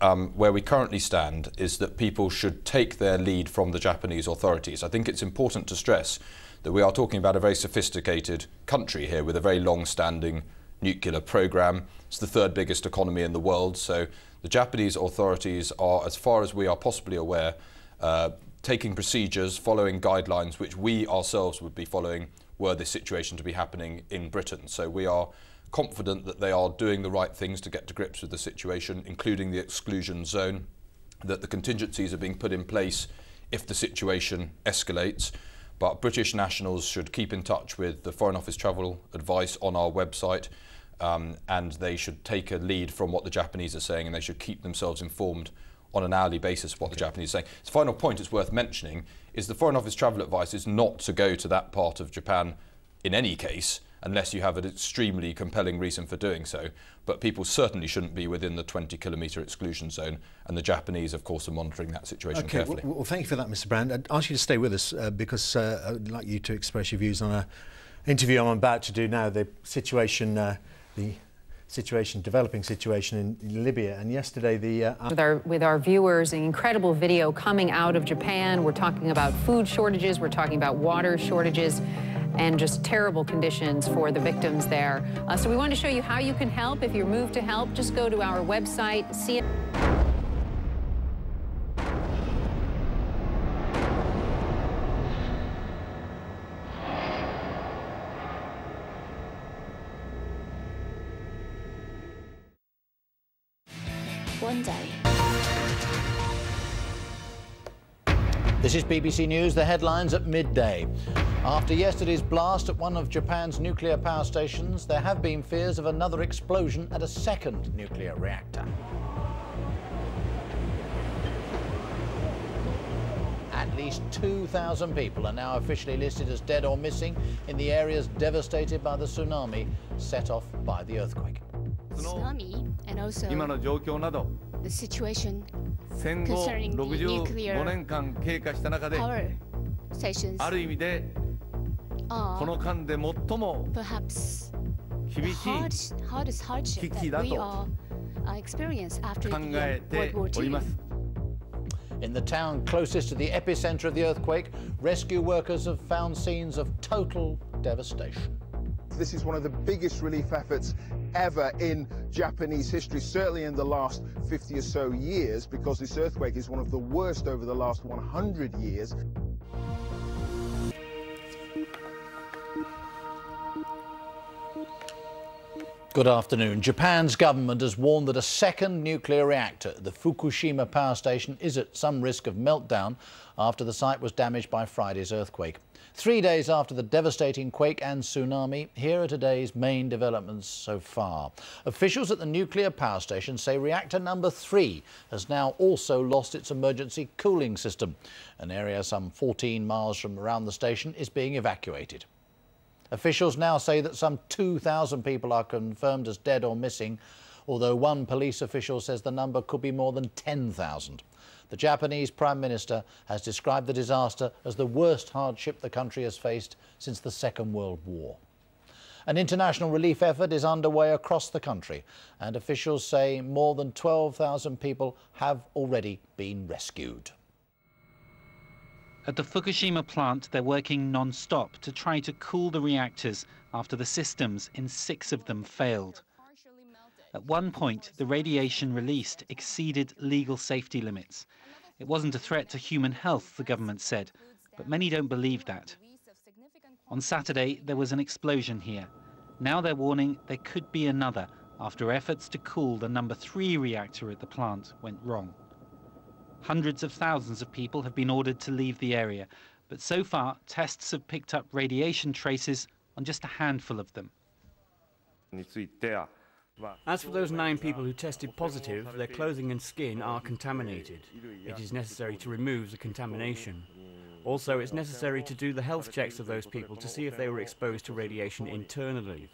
where we currently stand is that people should take their lead from the Japanese authorities. I think it's important to stress that we are talking about a very sophisticated country here with a very long-standing nuclear program. It's the third biggest economy in the world, so the Japanese authorities are, as far as we are possibly aware, taking procedures, following guidelines which we ourselves would be following were this situation to be happening in Britain. So we are confident that they are doing the right things to get to grips with the situation, including the exclusion zone, that the contingencies are being put in place if the situation escalates. But British nationals should keep in touch with the Foreign Office travel advice on our website, and they should take a lead from what the Japanese are saying, and they should keep themselves informed on an hourly basis of what the Japanese are saying. The final point it's worth mentioning is the Foreign Office travel advice is not to go to that part of Japan in any case, unless you have an extremely compelling reason for doing so. But people certainly shouldn't be within the 20-kilometre exclusion zone, and the Japanese, of course, are monitoring that situation carefully. Well, thank you for that, Mr. Brand. I'd ask you to stay with us because I'd like you to express your views on an interview I'm about to do now, the developing situation in Libya. And yesterday with our viewers, an incredible video coming out of Japan. We're talking about food shortages, we're talking about water shortages, and just terrible conditions for the victims there. So we want to show you how you can help. If you're moved to help, just go to our website, see it. One day. This is BBC News, the headlines at midday. After yesterday's blast at one of Japan's nuclear power stations, there have been fears of another explosion at a second nuclear reactor. At least 2,000 people are now officially listed as dead or missing in the areas devastated by the tsunami set off by the earthquake. Tsunami and also the situation concerning the nuclear power stations are perhaps the hardest hardship that we all experienced after the World War II. In the town closest to the epicenter of the earthquake, rescue workers have found scenes of total devastation. This is one of the biggest relief efforts ever in Japanese history, certainly in the last 50 or so years, because this earthquake is one of the worst over the last 100 years. Good afternoon. Japan's government has warned that a second nuclear reactor at the Fukushima power station is at some risk of meltdown after the site was damaged by Friday's earthquake. 3 days after the devastating quake and tsunami, here are today's main developments so far. Officials at the nuclear power station say reactor number 3 has now also lost its emergency cooling system. An area some 14 miles from around the station is being evacuated. Officials now say that some 2,000 people are confirmed as dead or missing, although one police official says the number could be more than 10,000. The Japanese Prime Minister has described the disaster as the worst hardship the country has faced since the Second World War. An international relief effort is underway across the country, and officials say more than 12,000 people have already been rescued. At the Fukushima plant, they're working non-stop to try to cool the reactors after the systems in 6 of them failed. At one point, the radiation released exceeded legal safety limits. It wasn't a threat to human health, the government said, but many don't believe that. On Saturday, there was an explosion here. Now they're warning there could be another after efforts to cool the number 3 reactor at the plant went wrong. Hundreds of thousands of people have been ordered to leave the area, but so far tests have picked up radiation traces on just a handful of them. As for those 9 people who tested positive, their clothing and skin are contaminated. It is necessary to remove the contamination. Also, it's necessary to do the health checks of those people to see if they were exposed to radiation internally.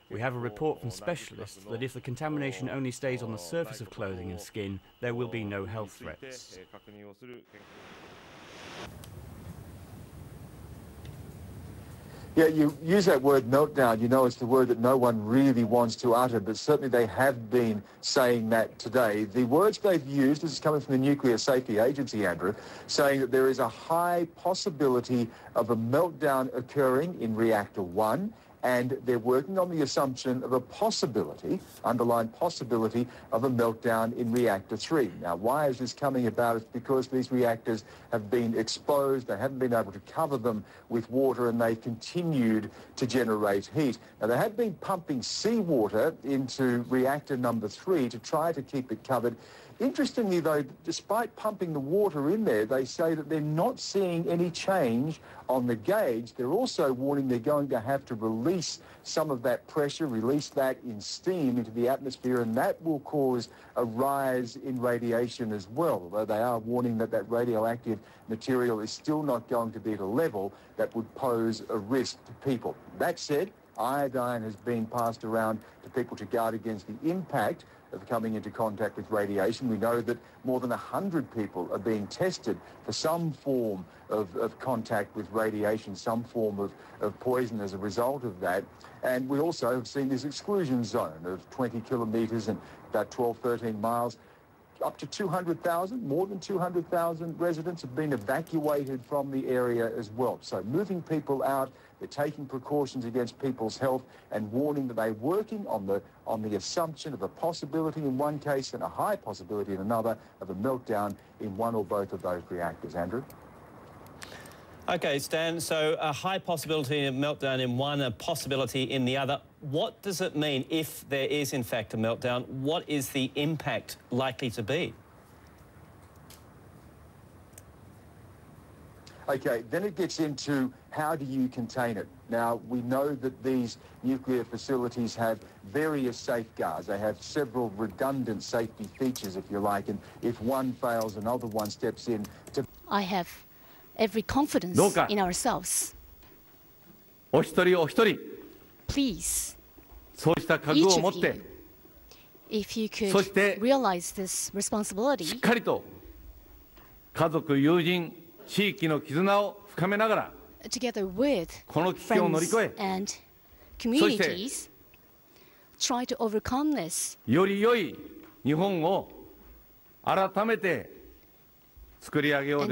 We have a report from specialists that if the contamination only stays on the surface of clothing and skin, there will be no health threats. Yeah, you use that word meltdown. You know it's the word that no one really wants to utter, but certainly they have been saying that today. The words they've used, this is coming from the Nuclear Safety Agency, Andrew, saying that there is a high possibility of a meltdown occurring in reactor 1, and they're working on the assumption of a possibility, underlined possibility, of a meltdown in reactor 3. Now, why is this coming about? It's because these reactors have been exposed, they haven't been able to cover them with water, and they've continued to generate heat. Now, they have been pumping seawater into reactor number 3 to try to keep it covered. Interestingly, though, despite pumping the water in there, they say that they're not seeing any change on the gauge. They're also warning they're going to have to release some of that pressure, release that in steam into the atmosphere, and that will cause a rise in radiation as well, although they are warning that that radioactive material is still not going to be at a level that would pose a risk to people. That said, iodine has been passed around to people to guard against the impact of coming into contact with radiation. We know that more than 100 people are being tested for some form of contact with radiation, some form of poison as a result of that. And we also have seen this exclusion zone of 20 kilometres and about 12, 13 miles. Up to 200,000, more than 200,000 residents have been evacuated from the area as well. So moving people out, they're taking precautions against people's health and warning that they're working on the assumption of a possibility in one case and a high possibility in another of a meltdown in one or both of those reactors. Andrew? Okay, Stan, so a high possibility of meltdown in one, a possibility in the other. What does it mean if there is, in fact, a meltdown? What is the impact likely to be? Okay, then it gets into how do you contain it. Now, we know that these nuclear facilities have various safeguards. They have several redundant safety features, if you like, and if one fails, another one steps in to... I have every confidence in ourselves. Please, each of you, if you could realize this responsibility, together with friends and communities, try to overcome this and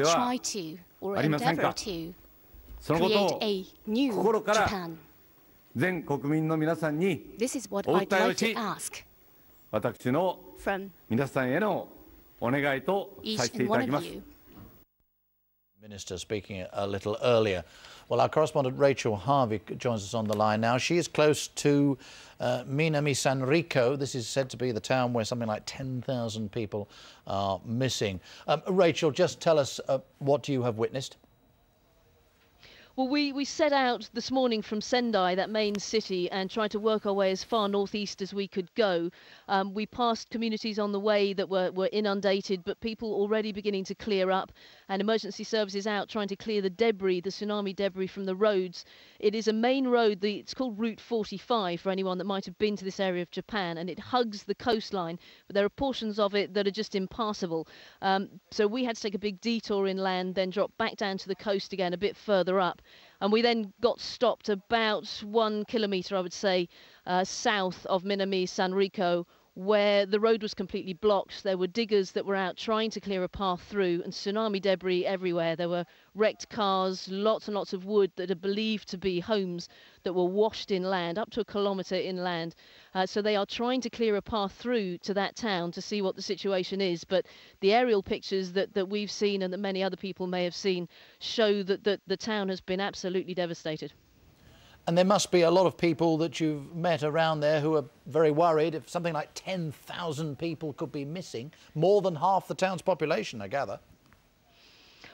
try to, or endeavor to, create a new Japan. This is what I'd like to ask from each and one of you. Minister speaking a little earlier. Well, our correspondent Rachel Harvey joins us on the line now. She is close to Minami Sanrico. This is said to be the town where something like 10,000 people are missing. Rachel, just tell us what you have witnessed. Well, we set out this morning from Sendai, that main city, and tried to work our way as far northeast as we could go. We passed communities on the way that were inundated, but people already beginning to clear up, and emergency services out trying to clear the debris, the tsunami debris from the roads. It is a main road, it's called Route 45 for anyone that might have been to this area of Japan, and it hugs the coastline, but there are portions of it that are just impassable. So we had to take a big detour inland, then drop back down to the coast again a bit further up. And we then got stopped about 1 kilometre, I would say, south of Minami Sanrico, where the road was completely blocked. There were diggers that were out trying to clear a path through, and tsunami debris everywhere. There were wrecked cars, lots and lots of wood that are believed to be homes that were washed inland, up to 1 kilometre inland. So they are trying to clear a path through to that town to see what the situation is. But the aerial pictures that we've seen and that many other people may have seen show that the town has been absolutely devastated. And there must be a lot of people that you've met around there who are very worried if something like 10,000 people could be missing, more than half the town's population, I gather.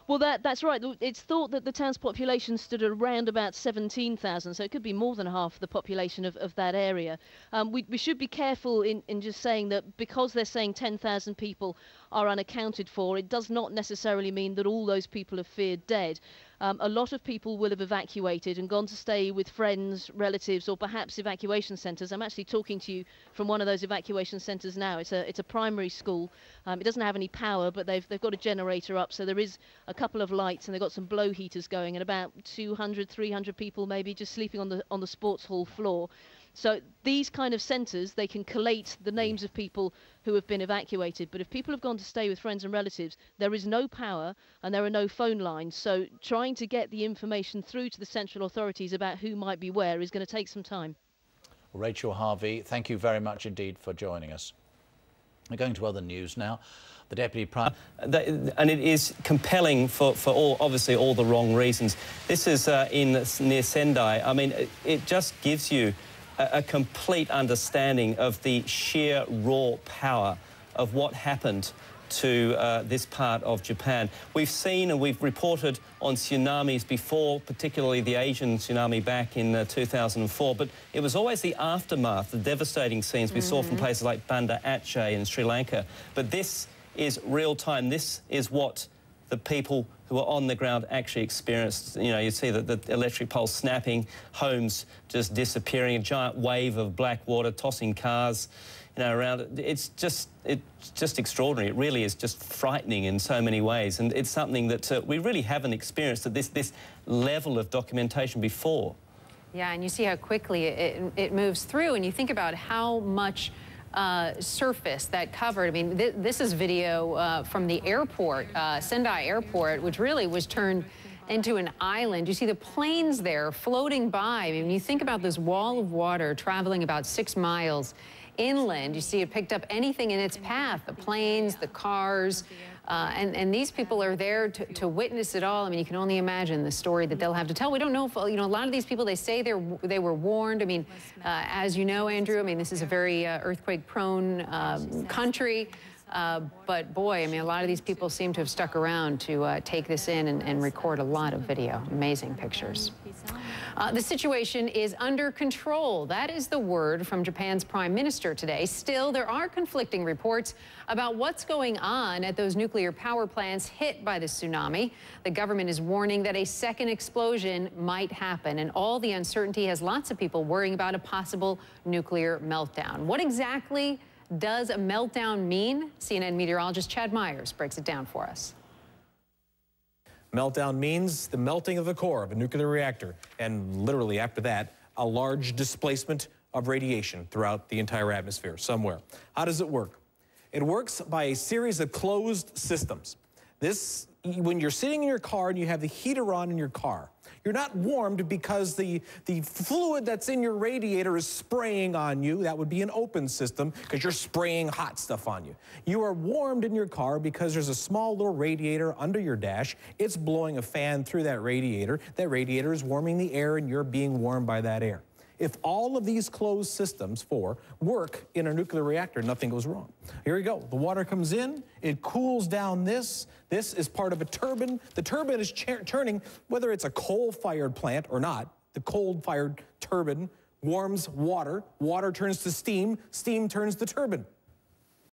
Well, that's right. It's thought that the town's population stood around about 17,000, so it could be more than half the population of that area. We should be careful in just saying that because they're saying 10,000 people are unaccounted for, it does not necessarily mean that all those people are feared dead. a lot of people will have evacuated and gone to stay with friends, relatives, or perhaps evacuation centres. I'm actually talking to you from one of those evacuation centres now. It's a primary school. It doesn't have any power, but they've got a generator up, so there is a couple of lights, and they've got some blow heaters going, and about 200, 300 people maybe just sleeping on the sports hall floor. So these kind of centres, they can collate the names of people who have been evacuated. But if people have gone to stay with friends and relatives, there is no power and there are no phone lines. So trying to get the information through to the central authorities about who might be where is going to take some time. Rachel Harvey, thank you very much indeed for joining us. We're going to other news now. The Deputy Prime... and it is compelling for obviously all the wrong reasons. This is near Sendai. I mean, it just gives you a complete understanding of the sheer raw power of what happened to this part of Japan. We've seen and we've reported on tsunamis before, particularly the Asian tsunami back in 2004, but it was always the aftermath, the devastating scenes we saw from places like Banda Aceh in Sri Lanka. But this is real time. This is what the people who are on the ground actually experienced. You know, you see the electric poles snapping, homes just disappearing, a giant wave of black water tossing cars, you know, around it. It's just extraordinary. It really is just frightening in so many ways, and it's something that we really haven't experienced at this level of documentation before. Yeah, and you see how quickly it moves through, and you think about how much surface that covered. I mean, this is video from the airport, Sendai Airport, which really was turned into an island. You see the planes there floating by. I mean, when you think about this wall of water traveling about 6 miles inland, you see it picked up anything in its path, the planes, the cars, and these people are there to witness it all. I mean, you can only imagine the story that they'll have to tell. We don't know if, you know, a lot of these people, they say they were warned. I mean, as you know, Andrew, I mean, this is a very earthquake-prone country. But boy, I mean, a lot of these people seem to have stuck around to take this in and record a lot of video. Amazing pictures. The situation is under control. That is the word from Japan's Prime Minister today. Still, there are conflicting reports about what's going on at those nuclear power plants hit by the tsunami. The government is warning that a second explosion might happen, and all the uncertainty has lots of people worrying about a possible nuclear meltdown. What exactly does a meltdown mean? CNN meteorologist Chad Myers breaks it down for us. Meltdown means the melting of the core of a nuclear reactor, and literally after that, a large displacement of radiation throughout the entire atmosphere somewhere. How does it work? It works by a series of closed systems. This, when you're sitting in your car and you have the heater on in your car, you're not warmed because the fluid that's in your radiator is spraying on you. That would be an open system because you're spraying hot stuff on you. You are warmed in your car because there's a small little radiator under your dash. It's blowing a fan through that radiator. That radiator is warming the air and you're being warmed by that air. If all of these closed systems work in a nuclear reactor, nothing goes wrong. Here we go. The water comes in, it cools down this. This is part of a turbine. The turbine is turning, whether it's a coal-fired plant or not, the coal-fired turbine warms water. Water turns to steam. Steam turns the turbine.